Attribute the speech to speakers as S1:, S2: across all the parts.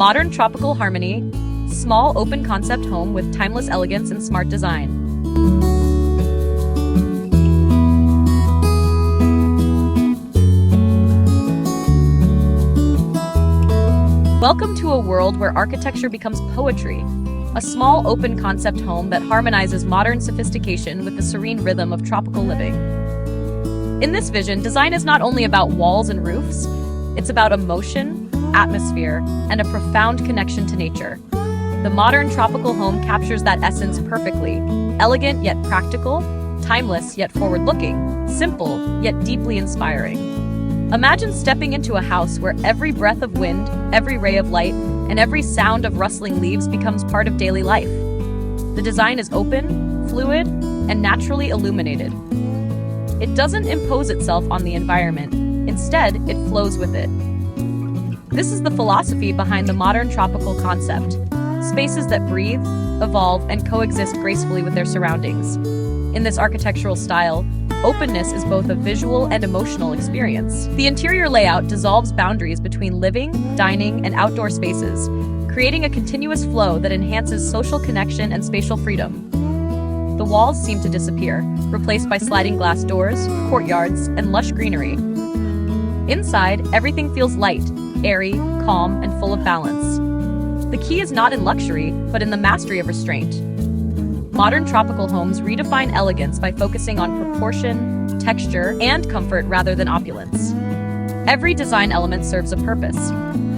S1: Modern tropical harmony, small open concept home with timeless elegance and smart design. Welcome to a world where architecture becomes poetry. A small open concept home that harmonizes modern sophistication with the serene rhythm of tropical living. In this vision, design is not only about walls and roofs, it's about emotion, atmosphere, and a profound connection to nature. The modern tropical home captures that essence perfectly, elegant yet practical, timeless yet forward-looking, simple yet deeply inspiring. Imagine stepping into a house where every breath of wind, every ray of light, and every sound of rustling leaves becomes part of daily life. The design is open, fluid, and naturally illuminated. It doesn't impose itself on the environment. Instead, it flows with it. This is the philosophy behind the modern tropical concept. Spaces that breathe, evolve, and coexist gracefully with their surroundings. In this architectural style, openness is both a visual and emotional experience. The interior layout dissolves boundaries between living, dining, and outdoor spaces, creating a continuous flow that enhances social connection and spatial freedom. The walls seem to disappear, replaced by sliding glass doors, courtyards, and lush greenery. Inside, everything feels light, airy, calm, and full of balance. The key is not in luxury, but in the mastery of restraint. Modern tropical homes redefine elegance by focusing on proportion, texture, and comfort rather than opulence. Every design element serves a purpose.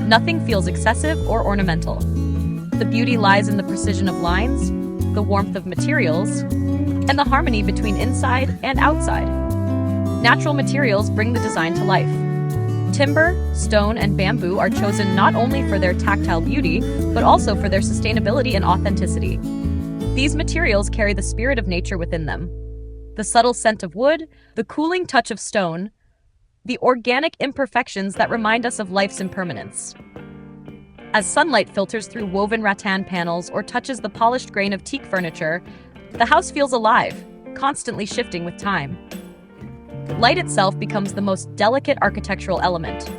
S1: Nothing feels excessive or ornamental. The beauty lies in the precision of lines, the warmth of materials, and the harmony between inside and outside. Natural materials bring the design to life. Timber, stone, and bamboo are chosen not only for their tactile beauty, but also for their sustainability and authenticity. These materials carry the spirit of nature within them. The subtle scent of wood, the cooling touch of stone, the organic imperfections that remind us of life's impermanence. As sunlight filters through woven rattan panels or touches the polished grain of teak furniture, the house feels alive, constantly shifting with time. Light itself becomes the most delicate architectural element.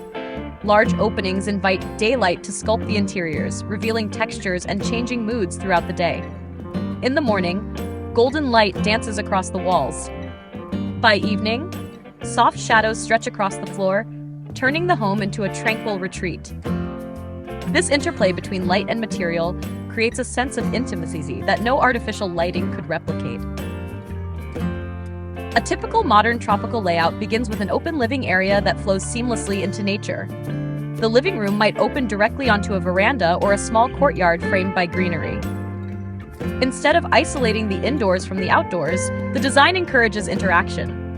S1: Large openings invite daylight to sculpt the interiors, revealing textures and changing moods throughout the day. In the morning, golden light dances across the walls. By evening, soft shadows stretch across the floor, turning the home into a tranquil retreat. This interplay between light and material creates a sense of intimacy that no artificial lighting could replicate. A typical modern tropical layout begins with an open living area that flows seamlessly into nature. The living room might open directly onto a veranda or a small courtyard framed by greenery. Instead of isolating the indoors from the outdoors, the design encourages interaction.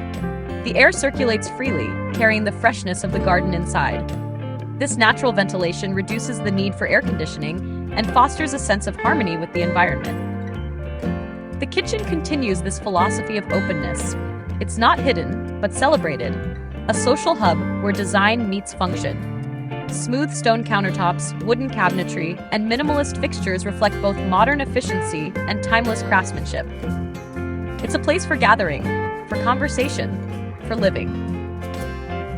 S1: The air circulates freely, carrying the freshness of the garden inside. This natural ventilation reduces the need for air conditioning and fosters a sense of harmony with the environment. The kitchen continues this philosophy of openness. It's not hidden, but celebrated, a social hub where design meets function. Smooth stone countertops, wooden cabinetry, and minimalist fixtures reflect both modern efficiency and timeless craftsmanship. It's a place for gathering, for conversation, for living.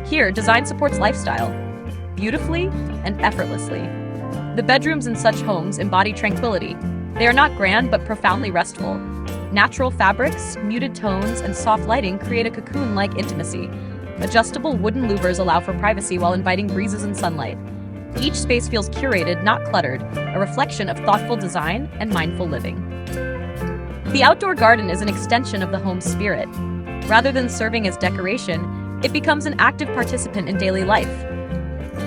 S1: Here, design supports lifestyle, beautifully and effortlessly. The bedrooms in such homes embody tranquility. They are not grand, but profoundly restful. Natural fabrics, muted tones, and soft lighting create a cocoon-like intimacy. Adjustable wooden louvers allow for privacy while inviting breezes and sunlight. Each space feels curated, not cluttered, a reflection of thoughtful design and mindful living. The outdoor garden is an extension of the home's spirit. Rather than serving as decoration, it becomes an active participant in daily life.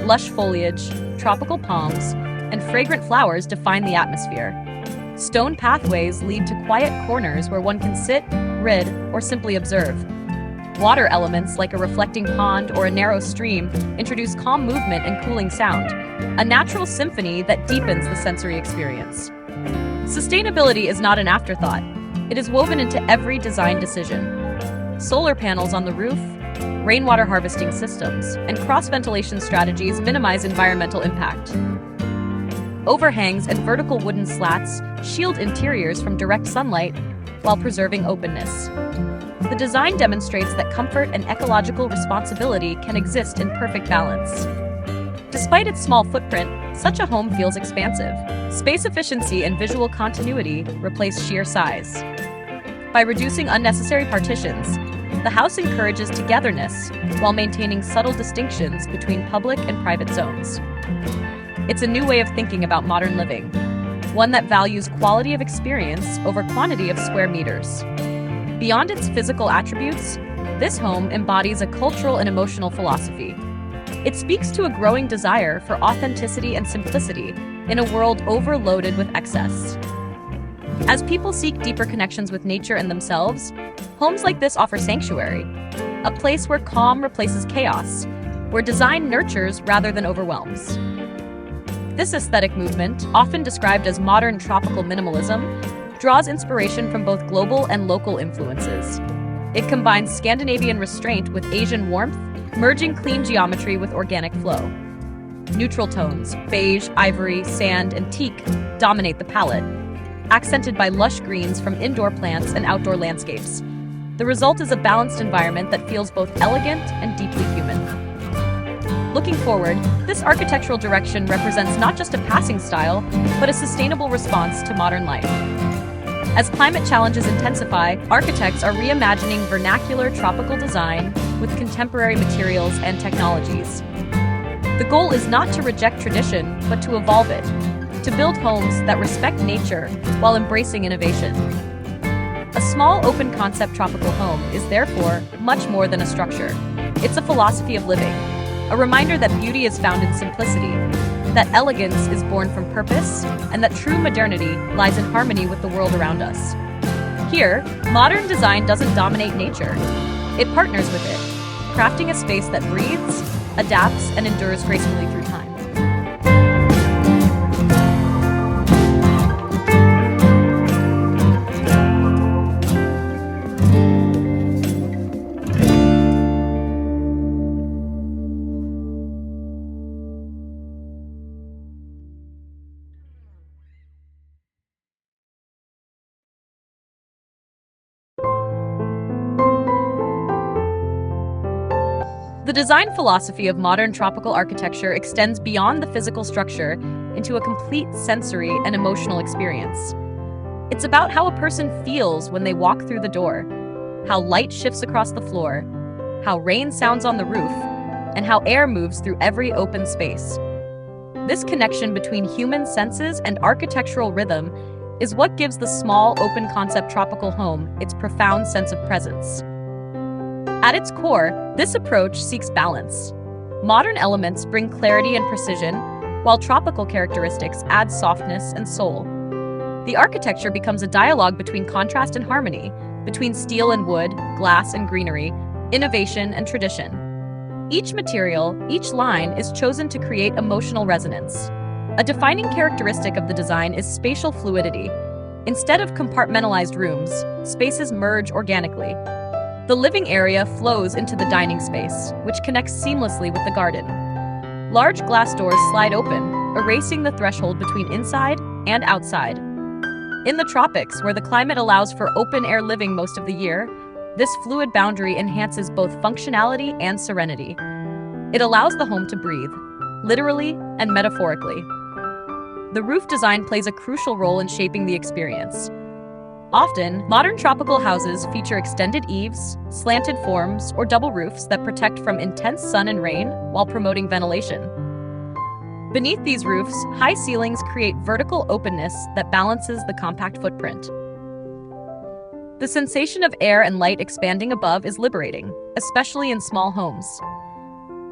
S1: Lush foliage, tropical palms, and fragrant flowers define the atmosphere. Stone pathways lead to quiet corners where one can sit, read, or simply observe. Water elements like a reflecting pond or a narrow stream introduce calm movement and cooling sound, a natural symphony that deepens the sensory experience. Sustainability is not an afterthought. It is woven into every design decision. Solar panels on the roof, rainwater harvesting systems, and cross-ventilation strategies minimize environmental impact. Overhangs and vertical wooden slats shield interiors from direct sunlight while preserving openness. The design demonstrates that comfort and ecological responsibility can exist in perfect balance. Despite its small footprint, such a home feels expansive. Space efficiency and visual continuity replace sheer size. By reducing unnecessary partitions, the house encourages togetherness while maintaining subtle distinctions between public and private zones. It's a new way of thinking about modern living, one that values quality of experience over quantity of square meters. Beyond its physical attributes, this home embodies a cultural and emotional philosophy. It speaks to a growing desire for authenticity and simplicity in a world overloaded with excess. As people seek deeper connections with nature and themselves, homes like this offer sanctuary, a place where calm replaces chaos, where design nurtures rather than overwhelms. This aesthetic movement, often described as modern tropical minimalism, draws inspiration from both global and local influences. It combines Scandinavian restraint with Asian warmth, merging clean geometry with organic flow. Neutral tones, beige, ivory, sand, and teak, dominate the palette, accented by lush greens from indoor plants and outdoor landscapes. The result is a balanced environment that feels both elegant and deeply human. Looking forward, this architectural direction represents not just a passing style, but a sustainable response to modern life. As climate challenges intensify, architects are reimagining vernacular tropical design with contemporary materials and technologies. The goal is not to reject tradition, but to evolve it, to build homes that respect nature while embracing innovation. A small, open-concept tropical home is therefore much more than a structure. It's a philosophy of living, a reminder that beauty is found in simplicity, that elegance is born from purpose, and that true modernity lies in harmony with the world around us. Here, modern design doesn't dominate nature. It partners with it, crafting a space that breathes, adapts, and endures gracefully through time. The design philosophy of modern tropical architecture extends beyond the physical structure into a complete sensory and emotional experience. It's about how a person feels when they walk through the door, how light shifts across the floor, how rain sounds on the roof, and how air moves through every open space. This connection between human senses and architectural rhythm is what gives the small, open-concept tropical home its profound sense of presence. At its core, this approach seeks balance. Modern elements bring clarity and precision, while tropical characteristics add softness and soul. The architecture becomes a dialogue between contrast and harmony, between steel and wood, glass and greenery, innovation and tradition. Each material, each line is chosen to create emotional resonance. A defining characteristic of the design is spatial fluidity. Instead of compartmentalized rooms, spaces merge organically. The living area flows into the dining space, which connects seamlessly with the garden. Large glass doors slide open, erasing the threshold between inside and outside. In the tropics, where the climate allows for open-air living most of the year, this fluid boundary enhances both functionality and serenity. It allows the home to breathe, literally and metaphorically. The roof design plays a crucial role in shaping the experience. Often, modern tropical houses feature extended eaves, slanted forms, or double roofs that protect from intense sun and rain while promoting ventilation. Beneath these roofs, high ceilings create vertical openness that balances the compact footprint. The sensation of air and light expanding above is liberating, especially in small homes.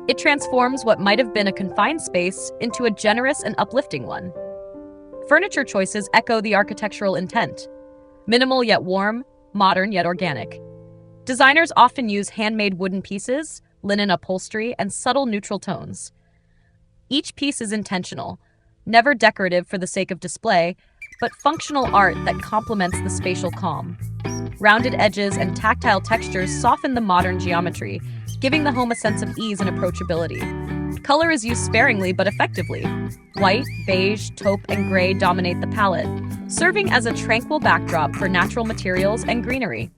S1: It transforms what might have been a confined space into a generous and uplifting one. Furniture choices echo the architectural intent. Minimal yet warm, modern yet organic. Designers often use handmade wooden pieces, linen upholstery, and subtle neutral tones. Each piece is intentional, never decorative for the sake of display, but functional art that complements the spatial calm. Rounded edges and tactile textures soften the modern geometry, giving the home a sense of ease and approachability. Color is used sparingly but effectively. White, beige, taupe, and gray dominate the palette, serving as a tranquil backdrop for natural materials and greenery.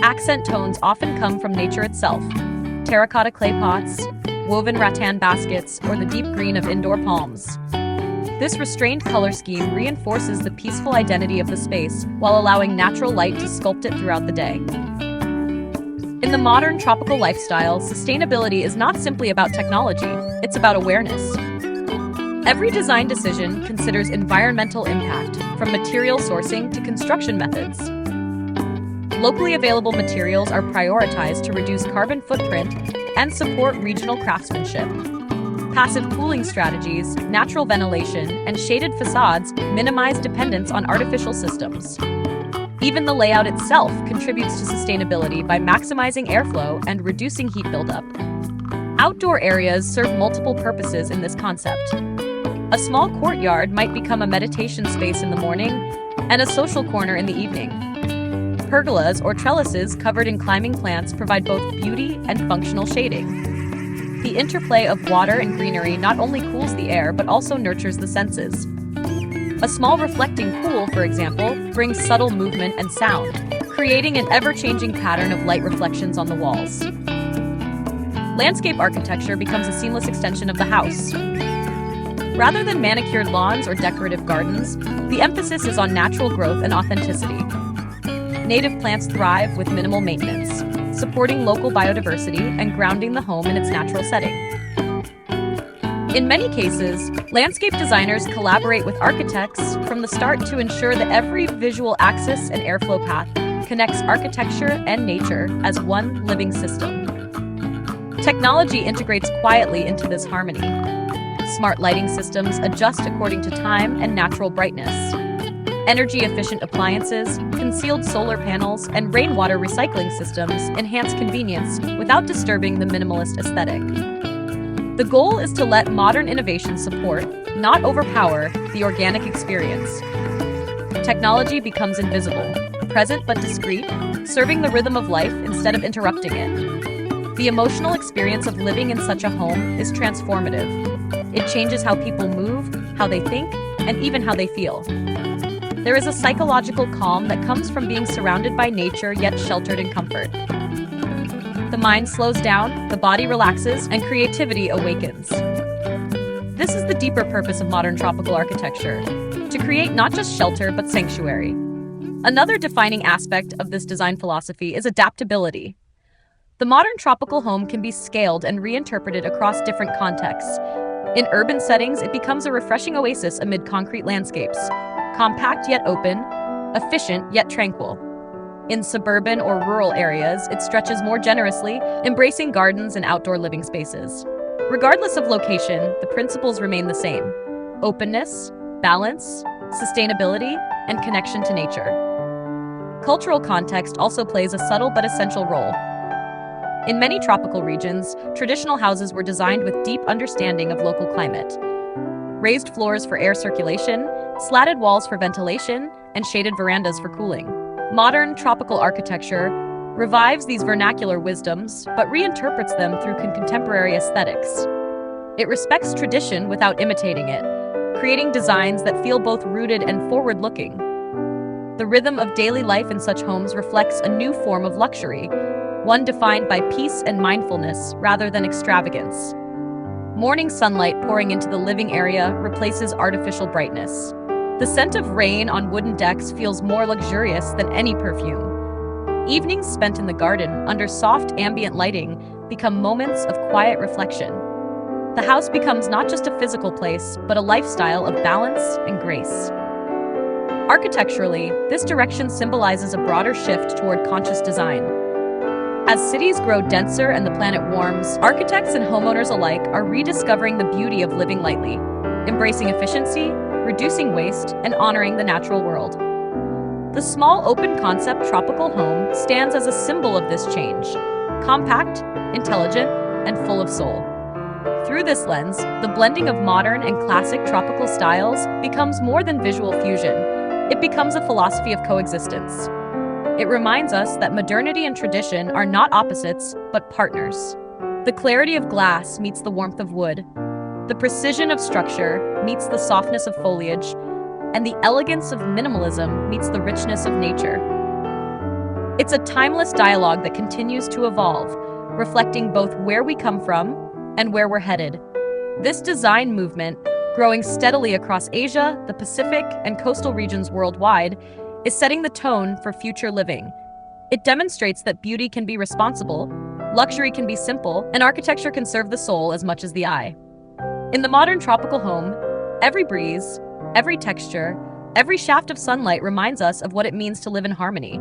S1: Accent tones often come from nature itself. Terracotta clay pots, woven rattan baskets, or the deep green of indoor palms. This restrained color scheme reinforces the peaceful identity of the space while allowing natural light to sculpt it throughout the day. In the modern tropical lifestyle, sustainability is not simply about technology, it's about awareness. Every design decision considers environmental impact, from material sourcing to construction methods. Locally available materials are prioritized to reduce carbon footprint and support regional craftsmanship. Passive cooling strategies, natural ventilation, and shaded facades minimize dependence on artificial systems. Even the layout itself contributes to sustainability by maximizing airflow and reducing heat buildup. Outdoor areas serve multiple purposes in this concept. A small courtyard might become a meditation space in the morning and a social corner in the evening. Pergolas or trellises covered in climbing plants provide both beauty and functional shading. The interplay of water and greenery not only cools the air but also nurtures the senses. A small reflecting pool, for example, brings subtle movement and sound, creating an ever-changing pattern of light reflections on the walls. Landscape architecture becomes a seamless extension of the house. Rather than manicured lawns or decorative gardens, the emphasis is on natural growth and authenticity. Native plants thrive with minimal maintenance, supporting local biodiversity and grounding the home in its natural setting. In many cases, landscape designers collaborate with architects from the start to ensure that every visual axis and airflow path connects architecture and nature as one living system. Technology integrates quietly into this harmony. Smart lighting systems adjust according to time and natural brightness. Energy-efficient appliances, concealed solar panels, and rainwater recycling systems enhance convenience without disturbing the minimalist aesthetic. The goal is to let modern innovation support, not overpower, the organic experience. Technology becomes invisible, present but discreet, serving the rhythm of life instead of interrupting it. The emotional experience of living in such a home is transformative. It changes how people move, how they think, and even how they feel. There is a psychological calm that comes from being surrounded by nature yet sheltered in comfort. The mind slows down, the body relaxes, and creativity awakens. This is the deeper purpose of modern tropical architecture, to create not just shelter but sanctuary. Another defining aspect of this design philosophy is adaptability. The modern tropical home can be scaled and reinterpreted across different contexts. In urban settings, it becomes a refreshing oasis amid concrete landscapes. Compact yet open, efficient yet tranquil. In suburban or rural areas, it stretches more generously, embracing gardens and outdoor living spaces. Regardless of location, the principles remain the same: openness, balance, sustainability, and connection to nature. Cultural context also plays a subtle but essential role. In many tropical regions, traditional houses were designed with deep understanding of local climate. Raised floors for air circulation, slatted walls for ventilation, and shaded verandas for cooling. Modern tropical architecture revives these vernacular wisdoms, but reinterprets them through contemporary aesthetics. It respects tradition without imitating it, creating designs that feel both rooted and forward-looking. The rhythm of daily life in such homes reflects a new form of luxury, one defined by peace and mindfulness rather than extravagance. Morning sunlight pouring into the living area replaces artificial brightness. The scent of rain on wooden decks feels more luxurious than any perfume. Evenings spent in the garden under soft ambient lighting become moments of quiet reflection. The house becomes not just a physical place, but a lifestyle of balance and grace. Architecturally, this direction symbolizes a broader shift toward conscious design. As cities grow denser and the planet warms, architects and homeowners alike are rediscovering the beauty of living lightly, embracing efficiency, reducing waste, and honoring the natural world. The small open-concept tropical home stands as a symbol of this change: compact, intelligent, and full of soul. Through this lens, the blending of modern and classic tropical styles becomes more than visual fusion. It becomes a philosophy of coexistence. It reminds us that modernity and tradition are not opposites, but partners. The clarity of glass meets the warmth of wood. The precision of structure meets the softness of foliage, and the elegance of minimalism meets the richness of nature. It's a timeless dialogue that continues to evolve, reflecting both where we come from and where we're headed. This design movement, growing steadily across Asia, the Pacific, and coastal regions worldwide, is setting the tone for future living. It demonstrates that beauty can be responsible, luxury can be simple, and architecture can serve the soul as much as the eye. In the modern tropical home, every breeze, every texture, every shaft of sunlight reminds us of what it means to live in harmony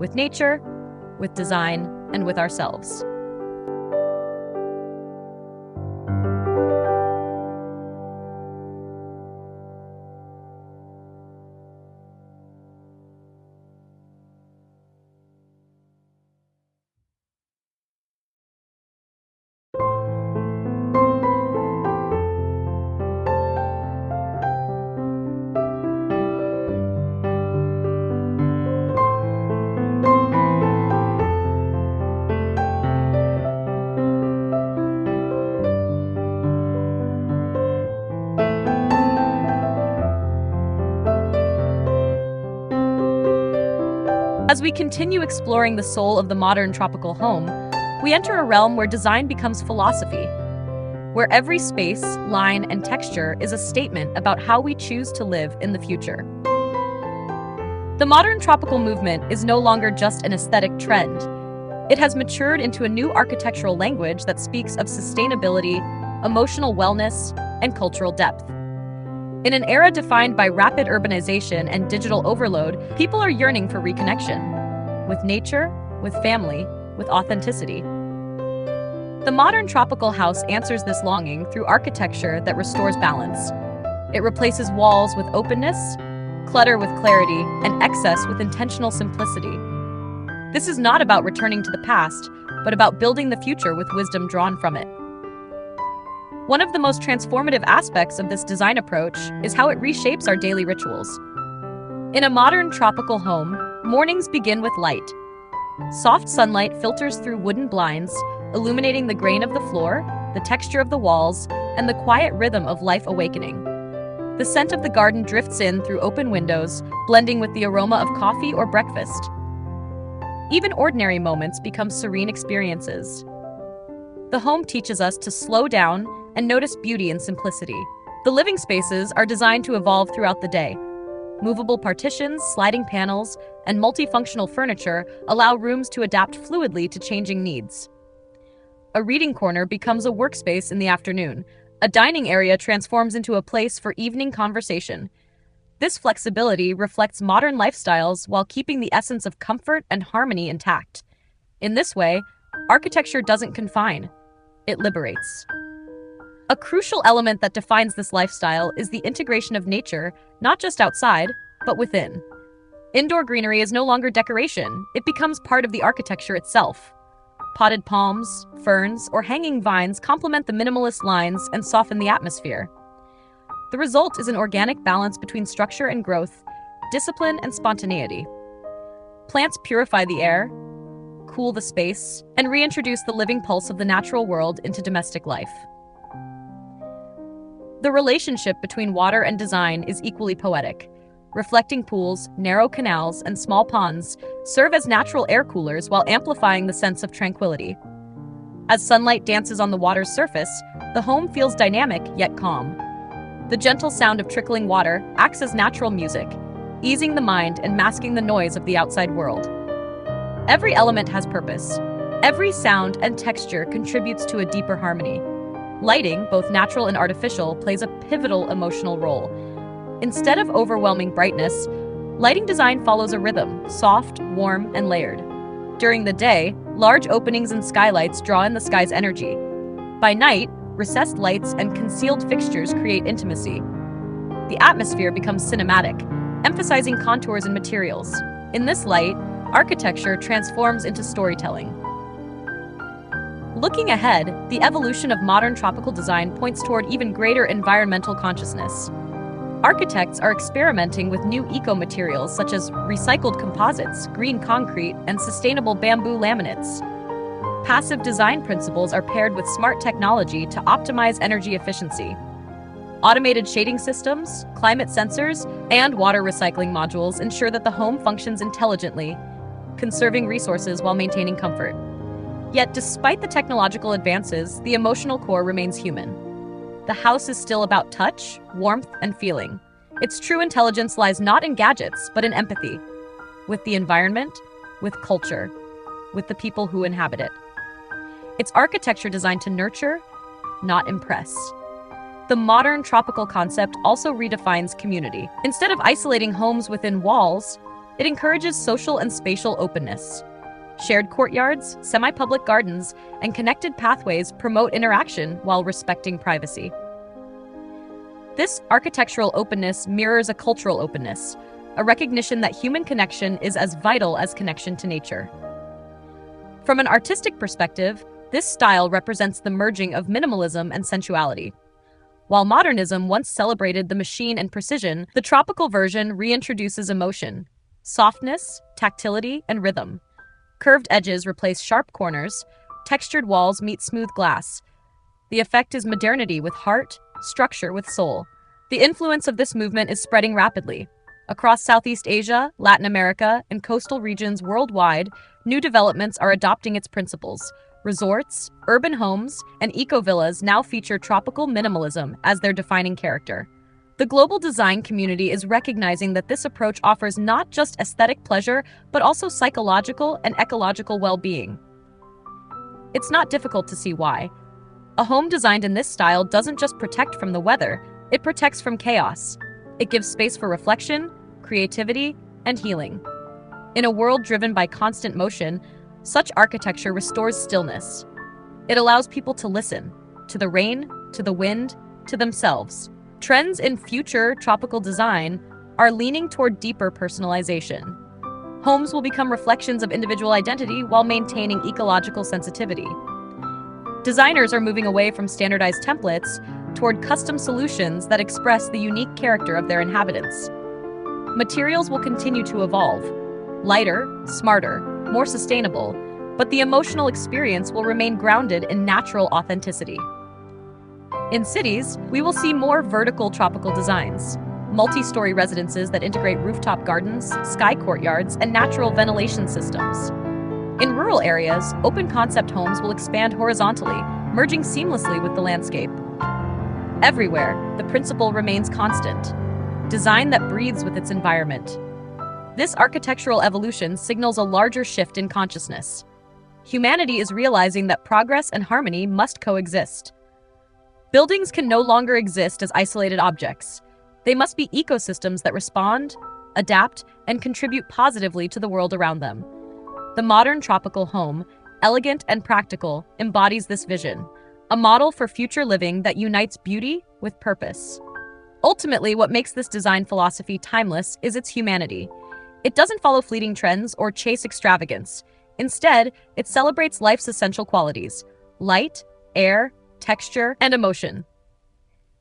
S1: with nature, with design, and with ourselves. As we continue exploring the soul of the modern tropical home, we enter a realm where design becomes philosophy, where every space, line, and texture is a statement about how we choose to live in the future. The modern tropical movement is no longer just an aesthetic trend. It has matured into a new architectural language that speaks of sustainability, emotional wellness, and cultural depth. In an era defined by rapid urbanization and digital overload, people are yearning for reconnection with nature, with family, with authenticity. The modern tropical house answers this longing through architecture that restores balance. It replaces walls with openness, clutter with clarity, and excess with intentional simplicity. This is not about returning to the past, but about building the future with wisdom drawn from it. One of the most transformative aspects of this design approach is how it reshapes our daily rituals. In a modern tropical home, mornings begin with light. Soft sunlight filters through wooden blinds, illuminating the grain of the floor, the texture of the walls, and the quiet rhythm of life awakening. The scent of the garden drifts in through open windows, blending with the aroma of coffee or breakfast. Even ordinary moments become serene experiences. The home teaches us to slow down and notice beauty and simplicity. The living spaces are designed to evolve throughout the day. Movable partitions, sliding panels, and multifunctional furniture allow rooms to adapt fluidly to changing needs. A reading corner becomes a workspace in the afternoon. A dining area transforms into a place for evening conversation. This flexibility reflects modern lifestyles while keeping the essence of comfort and harmony intact. In this way, architecture doesn't confine, it liberates. A crucial element that defines this lifestyle is the integration of nature, not just outside, but within. Indoor greenery is no longer decoration, it becomes part of the architecture itself. Potted palms, ferns, or hanging vines complement the minimalist lines and soften the atmosphere. The result is an organic balance between structure and growth, discipline and spontaneity. Plants purify the air, cool the space, and reintroduce the living pulse of the natural world into domestic life. The relationship between water and design is equally poetic. Reflecting pools, narrow canals, and small ponds serve as natural air coolers while amplifying the sense of tranquility. As sunlight dances on the water's surface, the home feels dynamic yet calm. The gentle sound of trickling water acts as natural music, easing the mind and masking the noise of the outside world. Every element has purpose. Every sound and texture contributes to a deeper harmony. Lighting, both natural and artificial, plays a pivotal emotional role. Instead of overwhelming brightness, lighting design follows a rhythm, soft, warm, and layered. During the day, large openings and skylights draw in the sky's energy. By night, recessed lights and concealed fixtures create intimacy. The atmosphere becomes cinematic, emphasizing contours and materials. In this light, architecture transforms into storytelling. Looking ahead, the evolution of modern tropical design points toward even greater environmental consciousness. Architects are experimenting with new eco-materials such as recycled composites, green concrete, and sustainable bamboo laminates. Passive design principles are paired with smart technology to optimize energy efficiency. Automated shading systems, climate sensors, and water recycling modules ensure that the home functions intelligently, conserving resources while maintaining comfort. Yet, despite the technological advances, the emotional core remains human. The house is still about touch, warmth, and feeling. Its true intelligence lies not in gadgets, but in empathy, with the environment, with culture, with the people who inhabit it. It's architecture designed to nurture, not impress. The modern tropical concept also redefines community. Instead of isolating homes within walls, it encourages social and spatial openness. Shared courtyards, semi-public gardens, and connected pathways promote interaction while respecting privacy. This architectural openness mirrors a cultural openness, a recognition that human connection is as vital as connection to nature. From an artistic perspective, this style represents the merging of minimalism and sensuality. While modernism once celebrated the machine and precision, the tropical version reintroduces emotion, softness, tactility, and rhythm. Curved edges replace sharp corners, textured walls meet smooth glass. The effect is modernity with heart, structure with soul. The influence of this movement is spreading rapidly. Across Southeast Asia, Latin America, and coastal regions worldwide, new developments are adopting its principles. Resorts, urban homes, and eco-villas now feature tropical minimalism as their defining character. The global design community is recognizing that this approach offers not just aesthetic pleasure, but also psychological and ecological well-being. It's not difficult to see why. A home designed in this style doesn't just protect from the weather, it protects from chaos. It gives space for reflection, creativity, and healing. In a world driven by constant motion, such architecture restores stillness. It allows people to listen, to the rain, to the wind, to themselves. Trends in future tropical design are leaning toward deeper personalization. Homes will become reflections of individual identity while maintaining ecological sensitivity. Designers are moving away from standardized templates toward custom solutions that express the unique character of their inhabitants. Materials will continue to evolve, lighter, smarter, more sustainable, but the emotional experience will remain grounded in natural authenticity. In cities, we will see more vertical tropical designs, multi-story residences that integrate rooftop gardens, sky courtyards, and natural ventilation systems. In rural areas, open concept homes will expand horizontally, merging seamlessly with the landscape. Everywhere, the principle remains constant: design that breathes with its environment. This architectural evolution signals a larger shift in consciousness. Humanity is realizing that progress and harmony must coexist. Buildings can no longer exist as isolated objects. They must be ecosystems that respond, adapt, and contribute positively to the world around them. The modern tropical home, elegant and practical, embodies this vision, a model for future living that unites beauty with purpose. Ultimately, what makes this design philosophy timeless is its humanity. It doesn't follow fleeting trends or chase extravagance. Instead, it celebrates life's essential qualities: light, air, texture, and emotion.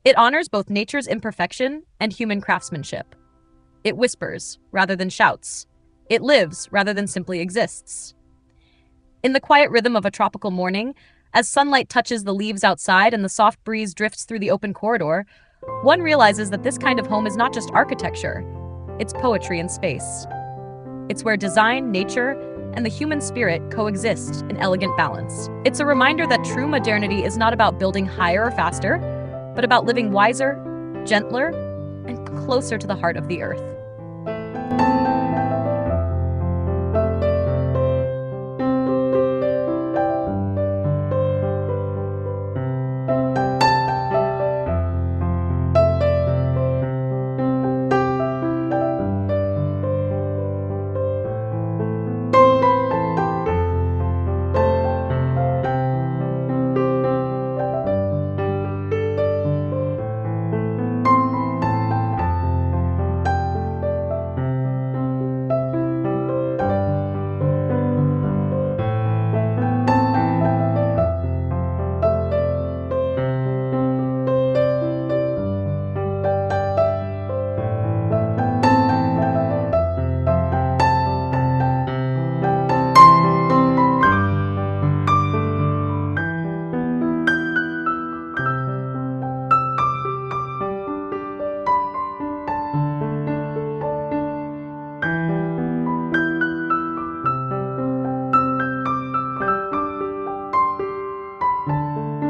S1: It honors both nature's imperfection and human craftsmanship. It whispers rather than shouts. It lives rather than simply exists. In the quiet rhythm of a tropical morning, as sunlight touches the leaves outside and the soft breeze drifts through the open corridor, one realizes that this kind of home is not just architecture, it's poetry in space. It's where design, nature, and the human spirit coexist in elegant balance. It's a reminder that true modernity is not about building higher or faster, but about living wiser, gentler, and closer to the heart of the earth.